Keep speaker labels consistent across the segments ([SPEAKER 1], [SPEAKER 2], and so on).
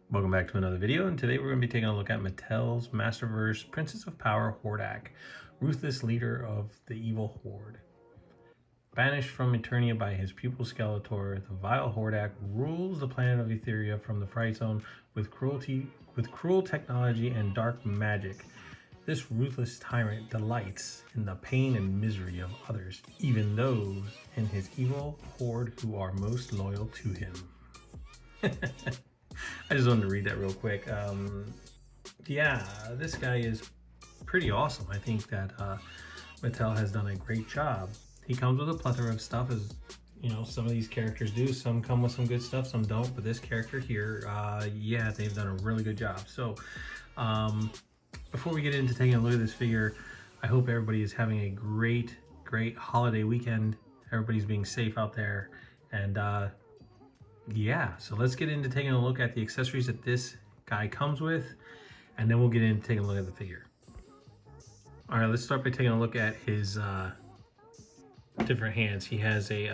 [SPEAKER 1] Welcome back to another video, and today we're going to be taking a look at Mattel's Masterverse Princess of Power Hordak, ruthless leader of the evil Horde. Banished from Eternia by his pupil Skeletor, the vile Hordak rules the planet of Etheria from the Fright Zone with cruel technology and dark magic. This ruthless tyrant delights in the pain and misery of others, even those in his evil Horde who are most loyal to him. I just wanted to read that real quick. Yeah, this guy is pretty awesome. I think that Mattel has done a great job. He comes with a plethora of stuff, as you know, some of these characters do. Some come with some good stuff, some don't. But this character here, yeah, they've done a really good job. So before we get into taking a look at this figure, I hope everybody is having a great holiday weekend. Everybody's being safe out there. And yeah, so let's get into taking a look at the accessories that this guy comes with, and then we'll get into taking a look at the figure. All right, let's start by taking a look at his different hands. He has a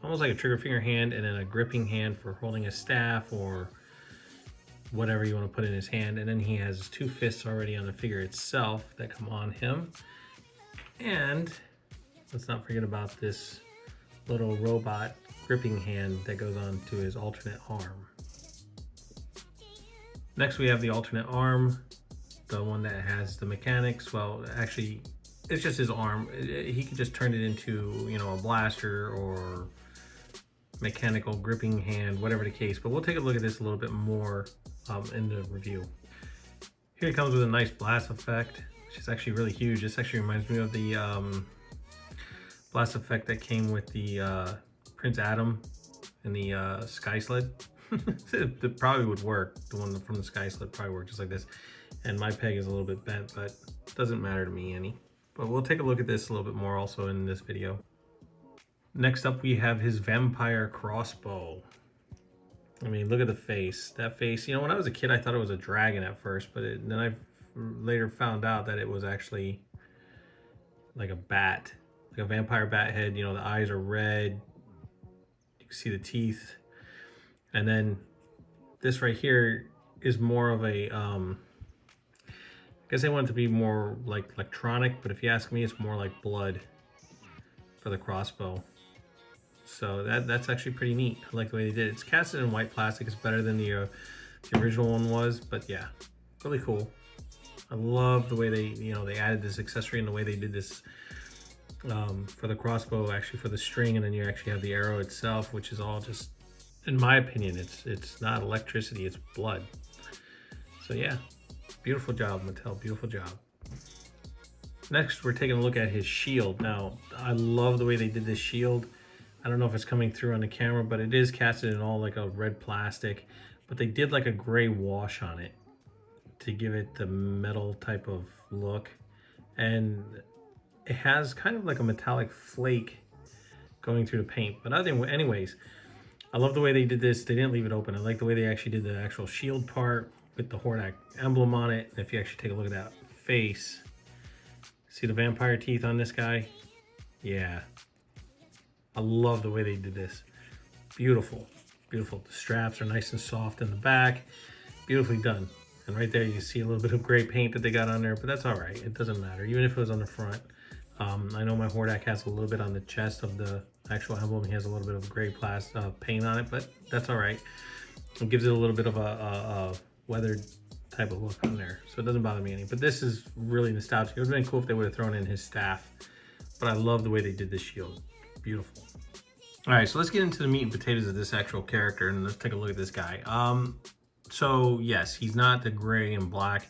[SPEAKER 1] almost like a trigger finger hand, and then a gripping hand for holding a staff or whatever you want to put in his hand. And then he has two fists already on the figure itself that come on him. And let's not forget about this little robot gripping hand that goes on to his alternate arm. Next we have the alternate arm, the one that has the mechanics. Well, actually it's just his arm. He could just turn it into, you know, a blaster or mechanical gripping hand, whatever the case. But we'll take a look at this a little bit more in the review. Here he comes with a nice blast effect, which is actually really huge. This actually reminds me of the blast effect that came with the Prince Adam and the Sky Sled. It probably would work. The one from the Sky Sled probably worked just like this. And my peg is a little bit bent, but it doesn't matter to me any. But we'll take a look at this a little bit more also in this video. Next up we have his vampire crossbow. I mean, look at the face. That face, you know, when I was a kid I thought it was a dragon at first, but then I later found out that it was actually like a bat, like a vampire bat head. You know, the eyes are red. You can see the teeth. And then this right here is more of a, I guess I want it to be more like electronic, but if you ask me, it's more like blood for the crossbow. So that's actually pretty neat. I like the way they did it. It's casted in white plastic. It's better than the original one was, but yeah, really cool. I love the way they, you know, they added this accessory and the way they did this for the crossbow, actually for the string, and then you actually have the arrow itself, which is all just, in my opinion, it's not electricity, it's blood. So yeah, beautiful job, Mattel, beautiful job. Next, we're taking a look at his shield. Now, I love the way they did this shield. I don't know if it's coming through on the camera, but it is casted in all like a red plastic, but they did like a gray wash on it to give it the metal type of look. And it has kind of like a metallic flake going through the paint. But anyways, I love the way they did this. They didn't leave it open. I like the way they actually did the actual shield part with the Hordak emblem on it. And if you actually take a look at that face, see the vampire teeth on this guy? Yeah. I love the way they did this. Beautiful, beautiful. The straps are nice and soft in the back. Beautifully done. And right there you see a little bit of gray paint that they got on there, but that's all right. It doesn't matter, even if it was on the front. I know my Hordak has a little bit on the chest of the actual emblem. He has a little bit of gray paint on it, but that's all right. It gives it a little bit of a weathered type of look on there, so it doesn't bother me any. But this is really nostalgic. It would have been cool if they would have thrown in his staff, but I love the way they did this shield. Beautiful. All right, so let's get into the meat and potatoes of this actual character, and let's take a look at this guy. So yes, he's not the gray and black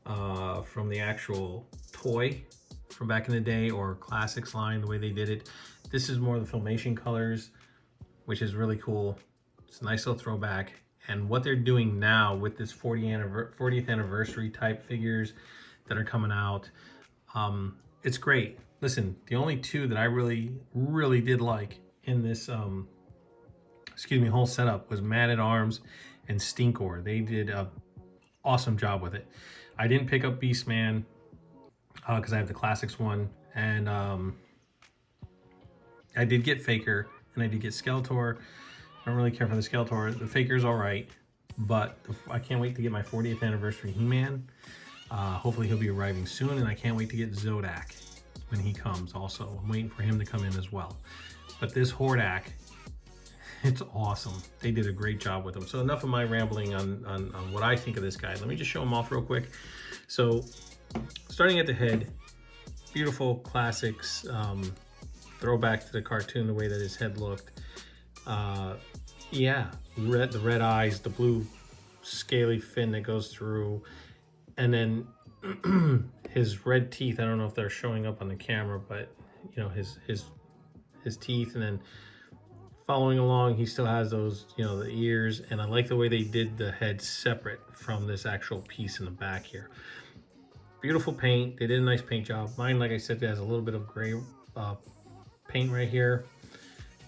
[SPEAKER 1] from the actual toy from back in the day or classics line, the way they did it. This is more the Filmation colors, which is really cool. It's a nice little throwback. And what they're doing now with this 40th anniversary type figures that are coming out, it's great. Listen, the only two that I really did like in this whole setup was Man at Arms and Stinkor. They did a awesome job with it. I didn't pick up Beastman because I have the classics one, and I did get Faker and I did get Skeletor. I don't really care for the Skeletor. The Faker's all right. But I can't wait to get my 40th anniversary He-Man. Hopefully he'll be arriving soon, and I can't wait to get Zodak when he comes also. I'm waiting for him to come in as well. But this Hordak, it's awesome. They did a great job with him. So enough of my rambling on what I think of this guy. Let me just show him off real quick. So starting at the head, beautiful classics, throwback to the cartoon, the way that his head looked. Yeah, the red eyes, the blue scaly fin that goes through, and then his red teeth. I don't know if they're showing up on the camera, but you know, his teeth, and then following along, he still has those, you know, the ears. And I like the way they did the head separate from this actual piece in the back here. Beautiful paint. They did a nice paint job. Mine, like I said, has a little bit of gray paint right here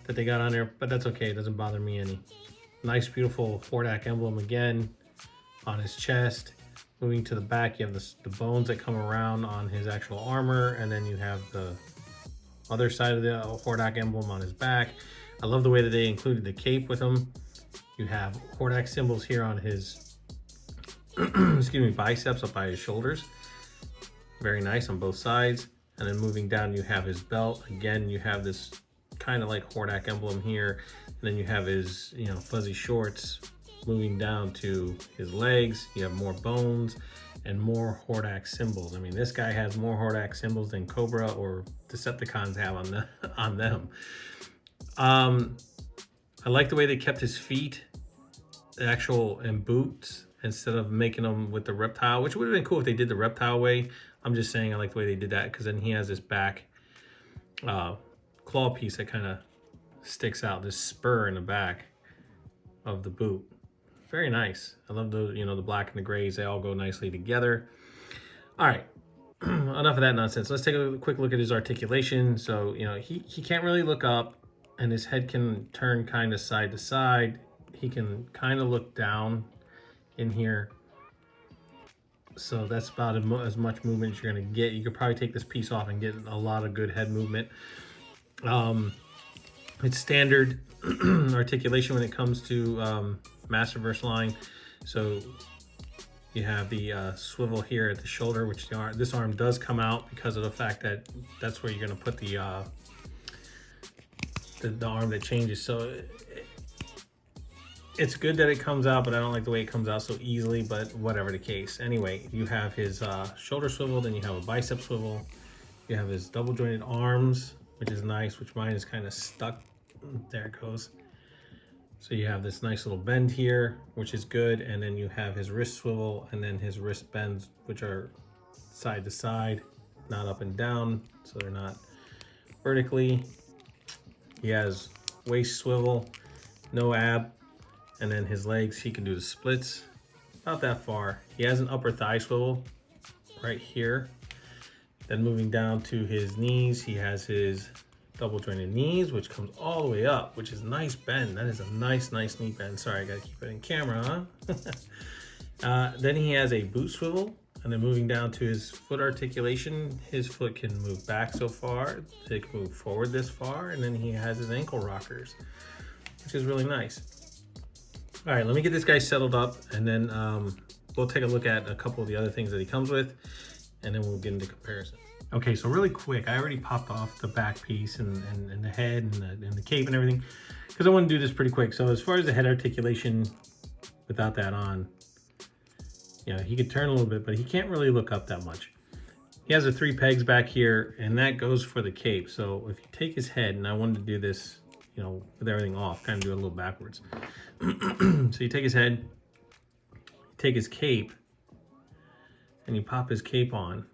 [SPEAKER 1] that they got on there, but that's okay. It doesn't bother me any. Nice, beautiful Hordak emblem again on his chest. Moving to the back, you have the bones that come around on his actual armor, and then you have the other side of the Hordak emblem on his back. I love the way that they included the cape with him. You have Hordak symbols here on his excuse me, biceps up by his shoulders. Very nice on both sides. And then moving down, you have his belt. Again, you have this kind of like Hordak emblem here. And then you have his, you know, fuzzy shorts. Moving down to his legs, you have more bones and more Hordak symbols. I mean, this guy has more Hordak symbols than Cobra or Decepticons have on them. I like the way they kept his feet, the actual, and boots, instead of making them with the reptile, which would have been cool if they did the reptile way. I'm just saying I like the way they did that, because then he has this back claw piece that kind of sticks out, this spur in the back of the boot. Very nice. I love the, you know, the black and the grays. They all go nicely together. All right, enough of that nonsense. Let's take a quick look at his articulation. So, you know, he can't really look up, and his head can turn kind of side to side. He can kind of look down in here. So that's about as much movement as you're going to get. You could probably take this piece off and get a lot of good head movement. It's standard articulation when it comes to Masterverse line. So you have the swivel here at the shoulder, which this arm does come out because of the fact that that's where you're going to put the arm that changes. So it's good that it comes out, but I don't like the way it comes out so easily, but whatever the case. Anyway, you have his shoulder swivel, then you have a bicep swivel. You have his double jointed arms, which is nice, which mine is kind of stuck. There it goes. So you have this nice little bend here, which is good. And then you have his wrist swivel, and then his wrist bends, which are side to side, not up and down. So they're not vertically. He has waist swivel, no ab. And then his legs, he can do the splits about that far. He has an upper thigh swivel right here. Then moving down to his knees, he has his double jointed knees, which comes all the way up, which is a nice bend. That is a nice knee bend. Sorry, I gotta keep it in camera, huh? Then he has a boot swivel, and then moving down to his foot articulation, his foot can move back so far, it can move forward this far, and then he has his ankle rockers, which is really nice. All right, let me get this guy settled up, and then we'll take a look at a couple of the other things that he comes with, and then we'll get into comparison. Okay, so really quick, I already popped off the back piece and the head and the cape and everything, because I want to do this pretty quick. So as far as the head articulation, without that on, you know, he could turn a little bit, but he can't really look up that much. He has the 3 pegs back here, and that goes for the cape. So if you take his head, and I wanted to do this, you know, with everything off, kind of do it a little backwards. So you take his head, you take his cape, and you pop his cape on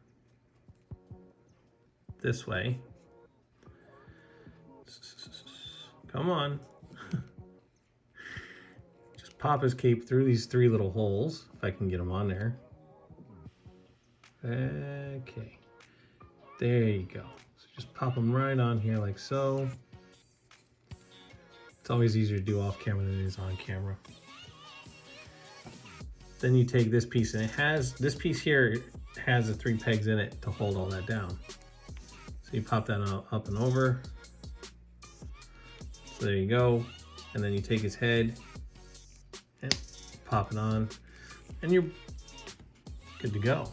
[SPEAKER 1] this way. Come on. Just pop his cape through these 3 little holes, if I can get them on there. Okay. There you go. So just pop them right on here like so. It's always easier to do off camera than it is on camera. Then you take this piece, and it has, this piece here has the 3 pegs in it to hold all that down. So you pop that up and over. So there you go. And then you take his head and pop it on, and you're good to go.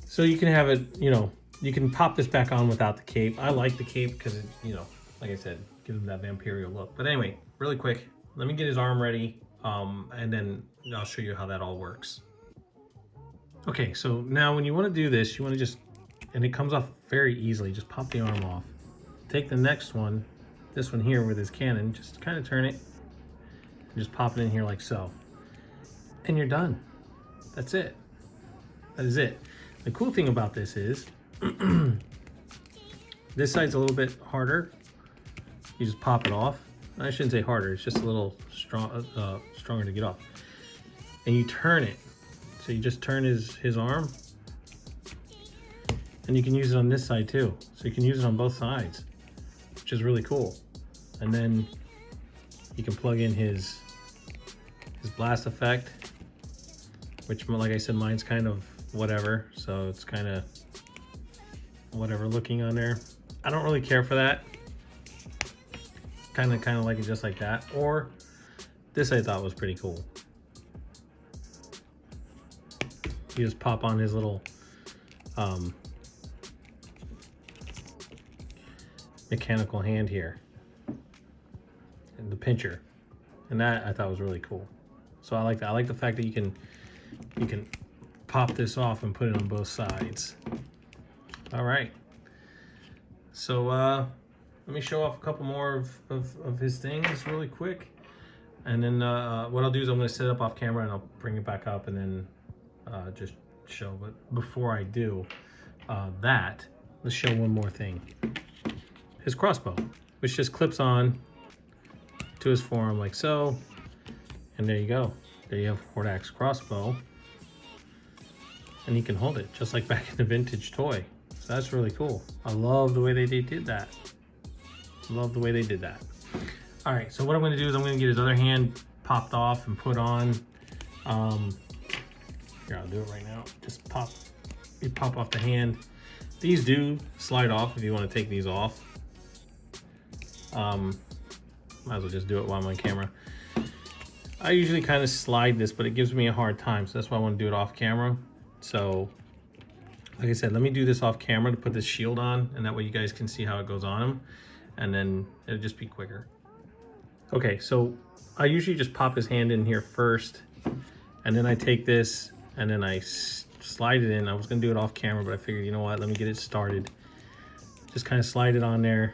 [SPEAKER 1] So you can have it, you know, you can pop this back on without the cape. I like the cape because it, you know, like I said, gives him that vampirial look. But anyway, really quick, let me get his arm ready, and then I'll show you how that all works. Okay, so now when you want to do this, you want to just, and it comes off very easily, just pop the arm off. Take the next one, this one here with his cannon, just kind of turn it, and just pop it in here like so. And you're done. That's it. That is it. The cool thing about this is, this side's a little bit harder. You just pop it off. I shouldn't say harder, it's just a little stronger to get off. And you turn it. So you just turn his arm. And you can use it on this side too. So you can use it on both sides, which is really cool. And then you can plug in his blast effect, which, like I said, mine's kind of whatever, so it's kind of whatever looking on there. I don't really care for that. Kind of like it just like that. Or this I thought was pretty cool. You just pop on his little mechanical hand here, and the pincher, and that I thought was really cool. So I like that. I like the fact that you can pop this off and put it on both sides. All right. So let me show off a couple more of his things really quick. And then what I'll do is I'm going to set it up off camera and I'll bring it back up and then just show. But before I do that, let's show one more thing. His crossbow, which just clips on to his forearm like so. And there you go. There you have Hordak's crossbow. And he can hold it just like back in the vintage toy. So that's really cool. I love the way they did that. Love the way they did that. All right, so what I'm gonna do is I'm gonna get his other hand popped off and put on. Here, I'll do it right now. Just you pop off the hand. These do slide off if you wanna take these off. Might as well just do it while I'm on camera. I usually kind of slide this, but it gives me a hard time, so that's why I wanna do it off camera. So, like I said, let me do this off camera to put this shield on, and that way you guys can see how it goes on him, and then it'll just be quicker. Okay, so I usually just pop his hand in here first, and then I take this, and then I slide it in. I was gonna do it off camera, but I figured, you know what, let me get it started. Just kind of slide it on there,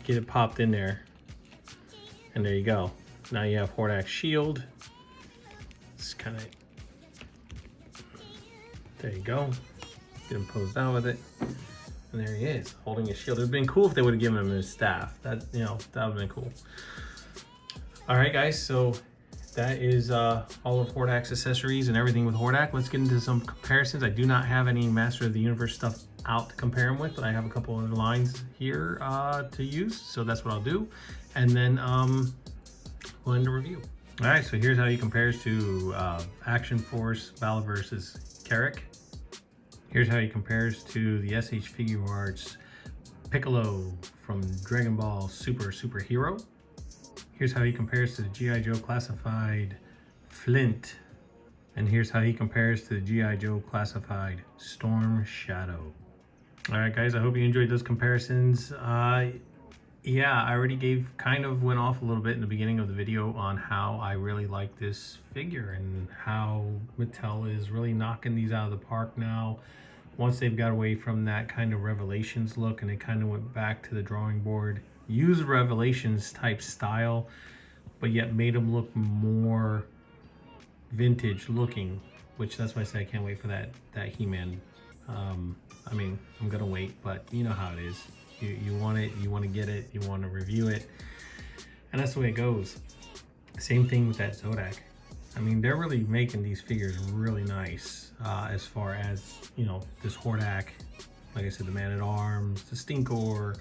[SPEAKER 1] get it popped in there, and there you go. Now you have Hordak's shield. It's kind of, there you go. Get him posed out with it. And there he is, holding his shield. It would have been cool if they would have given him his staff. That, you know, that would have been cool. All right, guys, so that is all of Hordak's accessories and everything with Hordak. Let's get into some comparisons. I do not have any Master of the Universe stuff out to compare them with, but I have a couple of lines here to use, so that's what I'll do. And then we'll end the review. All right, so here's how he compares to Action Force Masterverse's Carrick. Here's how he compares to the SH Figure Arts Piccolo from Dragon Ball Superhero. Here's how he compares to the G.I. Joe Classified Flint. And here's how he compares to the G.I. Joe Classified Storm Shadow. All right, guys, I hope you enjoyed those comparisons. Yeah, I already went off a little bit in the beginning of the video on how I really like this figure and how Mattel is really knocking these out of the park now. Once they've got away from that kind of Revelations look and they kind of went back to the drawing board, used Revelations type style, but yet made them look more vintage looking, which that's why I say I can't wait for that He-Man. I mean, I'm gonna wait, but you know how it is. You want it, you want to get it, you want to review it, and that's the way it goes. Same thing with that Zodak. I mean, they're really making these figures really nice as far as, you know, this Hordak, like I said, the Man-at-Arms, the Stinkor,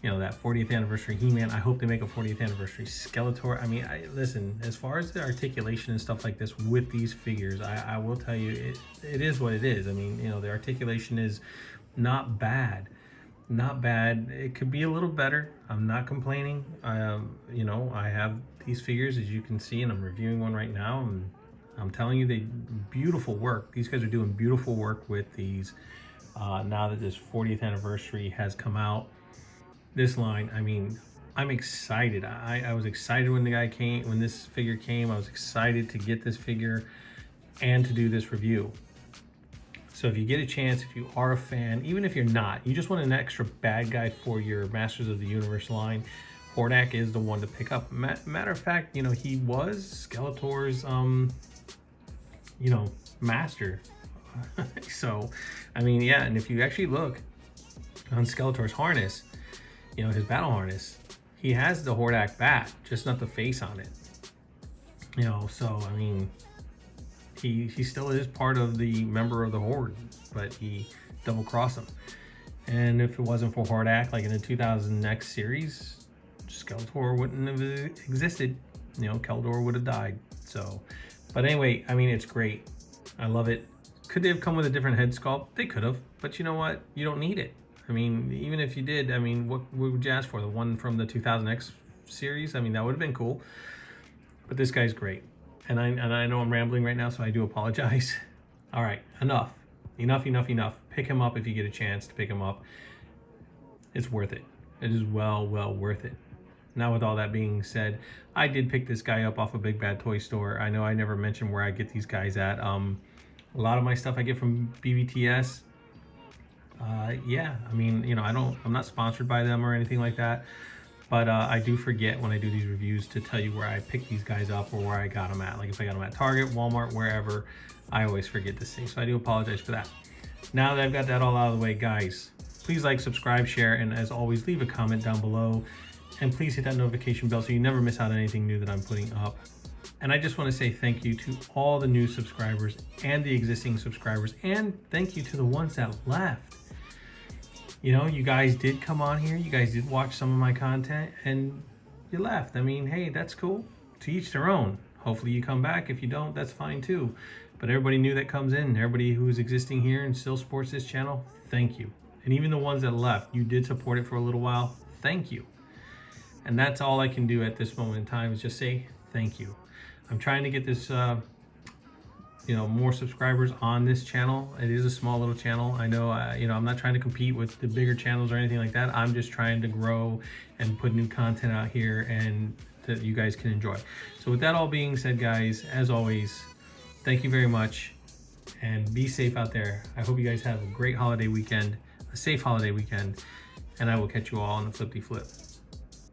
[SPEAKER 1] you know, that 40th anniversary He-Man. I hope they make a 40th anniversary Skeletor. I mean, listen, as far as the articulation and stuff like this with these figures, I will tell you, it is what it is. I mean, you know, the articulation is not bad. not bad. It could be a little better. I'm not complaining. You know, I have these figures, as you can see, and I'm reviewing one right now, and I'm telling you, they beautiful work. These guys are doing beautiful work with these. Now that this 40th anniversary has come out, this line, I mean, I'm excited. I was excited when this figure came. I was excited to get this figure and to do this review. So if you get a chance, if you are a fan, even if you're not, you just want an extra bad guy for your Masters of the Universe line, Hordak is the one to pick up. Matter of fact, you know, he was Skeletor's, you know, master. So, I mean, yeah, and if you actually look on Skeletor's harness, you know, his battle harness, he has the Hordak bat, just not the face on it. You know, so, I mean, he still is part of the member of the Horde, but he double-crossed him. And if it wasn't for Hordak, like in the 2000 X series, Skeletor wouldn't have existed. You know, Keldor would have died. So, but anyway, I mean, it's great. I love it. Could they have come with a different head sculpt? They could have, but you know what? You don't need it. I mean, even if you did, I mean, what would you ask for? The one from the 2000 X series? I mean, that would have been cool. But this guy's great. And I know I'm rambling right now, so I do apologize. All right, enough. Enough. Pick him up if you get a chance to pick him up. It's worth it. It is well worth it. Now, with all that being said, I did pick this guy up off a Big Bad Toy Store. I know I never mentioned where I get these guys at. A lot of my stuff I get from BBTS. Yeah, I mean, you know, I'm not sponsored by them or anything like that. But I do forget when I do these reviews to tell you where I pick these guys up or where I got them at. Like if I got them at Target, Walmart, wherever, I always forget to say. So I do apologize for that. Now that I've got that all out of the way, guys, please like, subscribe, share, and as always, leave a comment down below. And please hit that notification bell so you never miss out on anything new that I'm putting up. And I just want to say thank you to all the new subscribers and the existing subscribers. And thank you to the ones that left. You know, you guys did come on here, you guys did watch some of my content, and you left. I mean, hey, that's cool. To each their own. Hopefully you come back. If you don't, that's fine too. But everybody new that comes in, everybody who is existing here and still supports this channel, thank you. And even the ones that left, you did support it for a little while, thank you. And that's all I can do at this moment in time is just say thank you. I'm trying to get this you know, more subscribers on this channel. It is a small little channel. I know, you know, I'm not trying to compete with the bigger channels or anything like that. I'm just trying to grow and put new content out here and that you guys can enjoy. So with that all being said, guys, as always, thank you very much and be safe out there. I hope you guys have a great holiday weekend, a safe holiday weekend, and I will catch you all on the flippity flip.